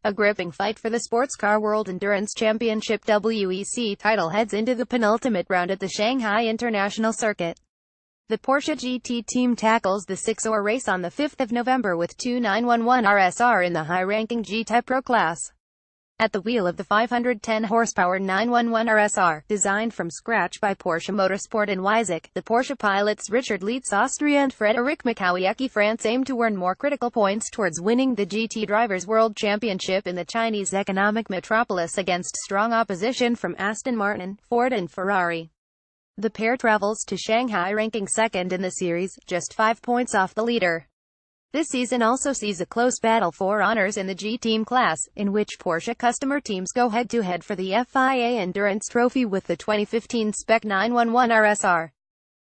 A gripping fight for the Sports Car World Endurance Championship WEC title heads into the penultimate round at the Shanghai International Circuit. The Porsche GT team tackles the six-hour race on the 5th of November with two 911 RSR in the high-ranking GT Pro class. At the wheel of the 510-horsepower 911 RSR, designed from scratch by Porsche Motorsport in Weissach, the Porsche pilots Richard Lietz Austria and Frédéric Michalwiecki France aim to earn more critical points towards winning the GT Drivers' World Championship in the Chinese economic metropolis against strong opposition from Aston Martin, Ford and Ferrari. The pair travels to Shanghai ranking second in the series, just 5 points off the leader. This season also sees a close battle for honors in the G-Team class, in which Porsche customer teams go head-to-head for the FIA Endurance Trophy with the 2015 Spec 911 RSR.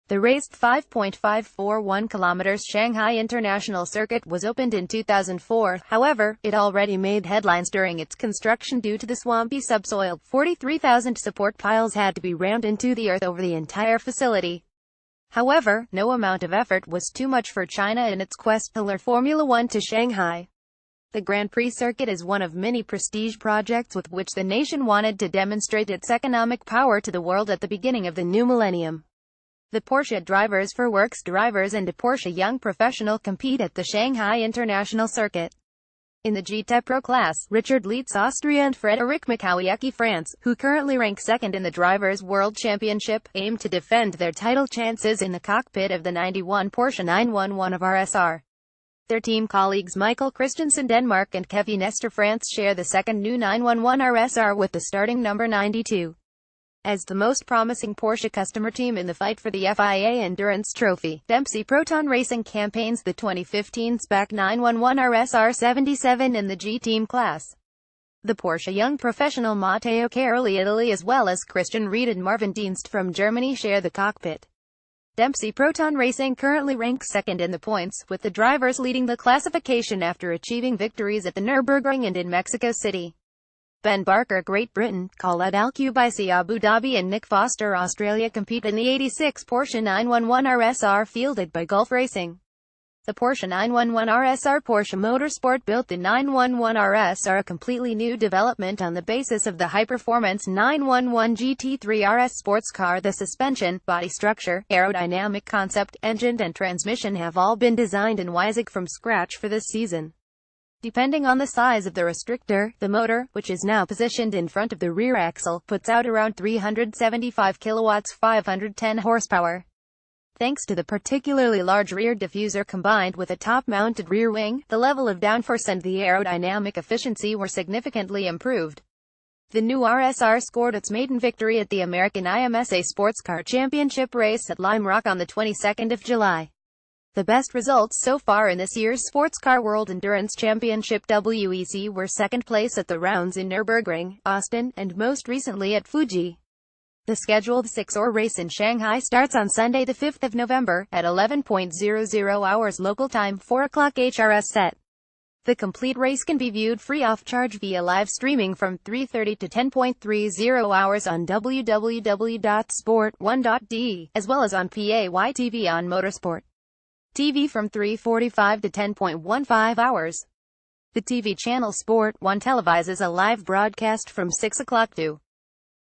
The raced 5.541 km Shanghai International Circuit was opened in 2004, however, it already made headlines during its construction due to the swampy subsoil. 43,000 support piles had to be rammed into the earth over the entire facility. However, no amount of effort was too much for China in its quest to lure Formula One to Shanghai. The Grand Prix circuit is one of many prestige projects with which the nation wanted to demonstrate its economic power to the world at the beginning of the new millennium. The Porsche Drivers for Works drivers and a Porsche Young Professional compete at the Shanghai International Circuit. In the GT Pro class, Richard Lietz Austria and Frédéric Michalwiecki France, who currently rank second in the Drivers' World Championship, aim to defend their title chances in the cockpit of the 91 Porsche 911 of RSR. Their team colleagues Michael Christensen Denmark and Kevin Nestor France share the second new 911 RSR with the starting number 92. As the most promising Porsche customer team in the fight for the FIA Endurance Trophy, Dempsey Proton Racing campaigns the 2015 Spec 911 RSR 77 in the G-Team class. The Porsche Young Professional Matteo Caroli Italy as well as Christian Ried and Marvin Dienst from Germany share the cockpit. Dempsey Proton Racing currently ranks second in the points, with the drivers leading the classification after achieving victories at the Nürburgring and in Mexico City. Ben Barker Great Britain, Khaled Al-Qubaisi Abu Dhabi and Nick Foster Australia compete in the 86 Porsche 911 RSR fielded by Gulf Racing. The Porsche 911 RSR Porsche Motorsport built the 911 RSR, a completely new development on the basis of the high-performance 911 GT3 RS sports car. The suspension, body structure, aerodynamic concept, engine and transmission have all been designed in Weissach from scratch for this season. Depending on the size of the restrictor, the motor, which is now positioned in front of the rear axle, puts out around 375 kilowatts 510 horsepower. Thanks to the particularly large rear diffuser combined with a top-mounted rear wing, the level of downforce and the aerodynamic efficiency were significantly improved. The new RSR scored its maiden victory at the American IMSA Sports Car Championship race at Lime Rock on the 22nd of July. The best results so far in this year's Sports Car World Endurance Championship WEC were second place at the rounds in Nürburgring, Austin, and most recently at Fuji. The scheduled six-hour race in Shanghai starts on Sunday the 5th of November, at 11:00 hours local time, 4 o'clock HRS set. The complete race can be viewed free of charge via live streaming from 3:30 to 10:30 hours on www.sport1.de, as well as on PAY-TV on Motorsport TV from 3:45 to 10:15 hours. The TV channel Sport 1 televises a live broadcast from 6 o'clock to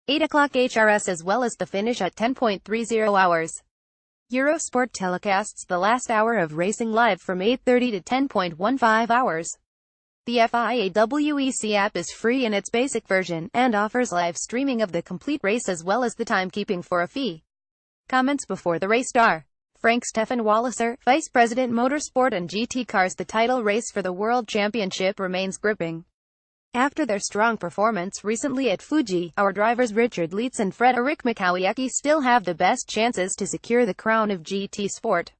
8 o'clock HRS as well as the finish at 10:30 hours. Eurosport telecasts the last hour of racing live from 8:30 to 10:15 hours. The FIA WEC app is free in its basic version, and offers live streaming of the complete race as well as the timekeeping for a fee. Comments before the race star. Frank Stefan Walliser, Vice President Motorsport and GT Cars. The title race for the World Championship remains gripping. After their strong performance recently at Fuji, our drivers Richard Lietz and Frédéric Michalwiecki still have the best chances to secure the crown of GT sport.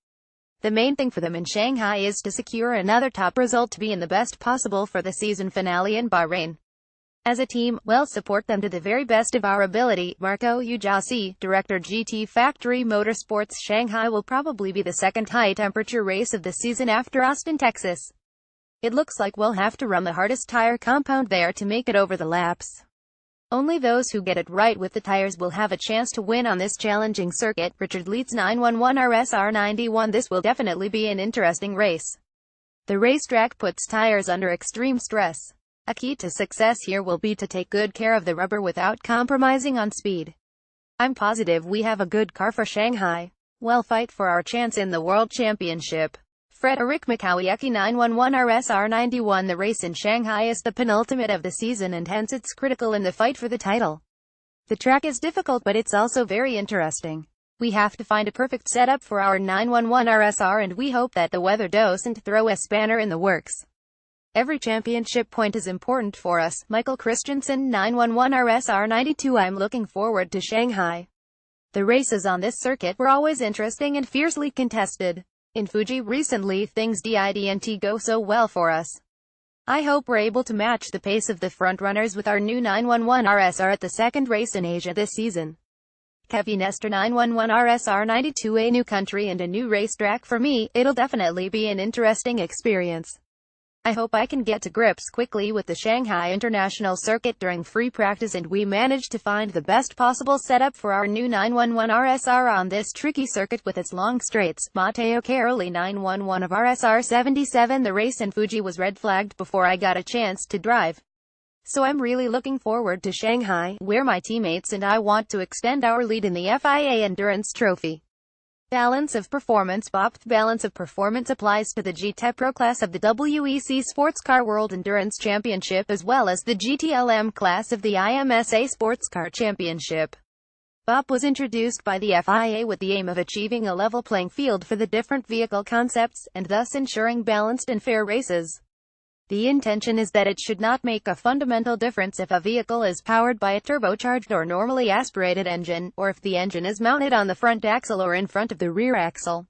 The main thing for them in Shanghai is to secure another top result to be in the best possible for the season finale in Bahrain. As a team, we'll support them to the very best of our ability. Marco Ujasi, Director GT Factory Motorsports. Shanghai will probably be the second high-temperature race of the season after Austin, Texas. It looks like we'll have to run the hardest tire compound there to make it over the laps. Only those who get it right with the tires will have a chance to win on this challenging circuit. Richard Lietz 911 RSR 91. This will definitely be an interesting race. The racetrack puts tires under extreme stress. A key to success here will be to take good care of the rubber without compromising on speed. I'm positive we have a good car for Shanghai. We'll fight for our chance in the World Championship. Frederick Makowiecki 911 RSR 91. The race in Shanghai is the penultimate of the season and hence it's critical in the fight for the title. The track is difficult but it's also very interesting. We have to find a perfect setup for our 911 RSR and we hope that the weather doesn't throw a spanner in the works. Every championship point is important for us. Michael Christensen 911 RSR 92. I'm looking forward to Shanghai. The races on this circuit were always interesting and fiercely contested. In Fuji recently things didn't go so well for us. I hope we're able to match the pace of the frontrunners with our new 911 RSR at the second race in Asia this season. Kevin Nestor 911 RSR 92. A new country and a new racetrack for me, it'll definitely be an interesting experience. I hope I can get to grips quickly with the Shanghai International Circuit during free practice and we manage to find the best possible setup for our new 911 RSR on this tricky circuit with its long straights. Matteo Caroli 911 of RSR 77. The race in Fuji was red flagged before I got a chance to drive. So I'm really looking forward to Shanghai, where my teammates and I want to extend our lead in the FIA Endurance Trophy. Balance of performance. BOPT balance of performance applies to the GT Pro class of the WEC Sports Car World Endurance Championship as well as the GTLM class of the IMSA Sports Car Championship. BOP was introduced by the FIA with the aim of achieving a level playing field for the different vehicle concepts, and thus ensuring balanced and fair races. The intention is that it should not make a fundamental difference if a vehicle is powered by a turbocharged or normally aspirated engine, or if the engine is mounted on the front axle or in front of the rear axle.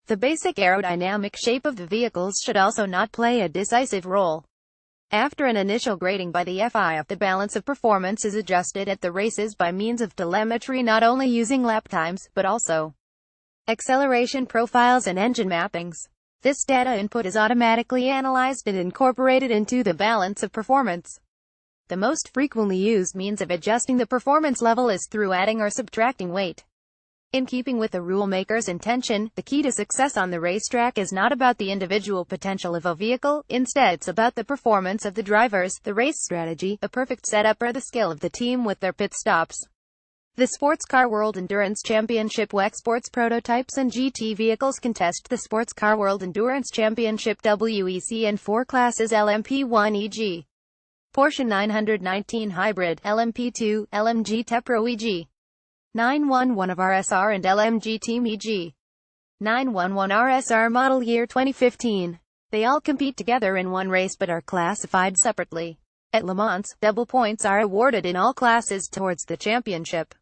The basic aerodynamic shape of the vehicles should also not play a decisive role. After an initial grading by the FIA, the balance of performance is adjusted at the races by means of telemetry, not only using lap times, but also acceleration profiles and engine mappings. This data input is automatically analyzed and incorporated into the balance of performance. The most frequently used means of adjusting the performance level is through adding or subtracting weight. In keeping with the rulemaker's intention, the key to success on the racetrack is not about the individual potential of a vehicle, instead it's about the performance of the drivers, the race strategy, a perfect setup or the skill of the team with their pit stops. The Sports Car World Endurance Championship WEC Sports Prototypes and GT Vehicles contest the Sports Car World Endurance Championship WEC in 4 classes: LMP1 EG, Porsche 919 Hybrid, LMP2, LMG Tepro EG, 911 of RSR and LMG Team EG, 911 RSR Model Year 2015. They all compete together in one race but are classified separately. At Le Mans, double points are awarded in all classes towards the championship.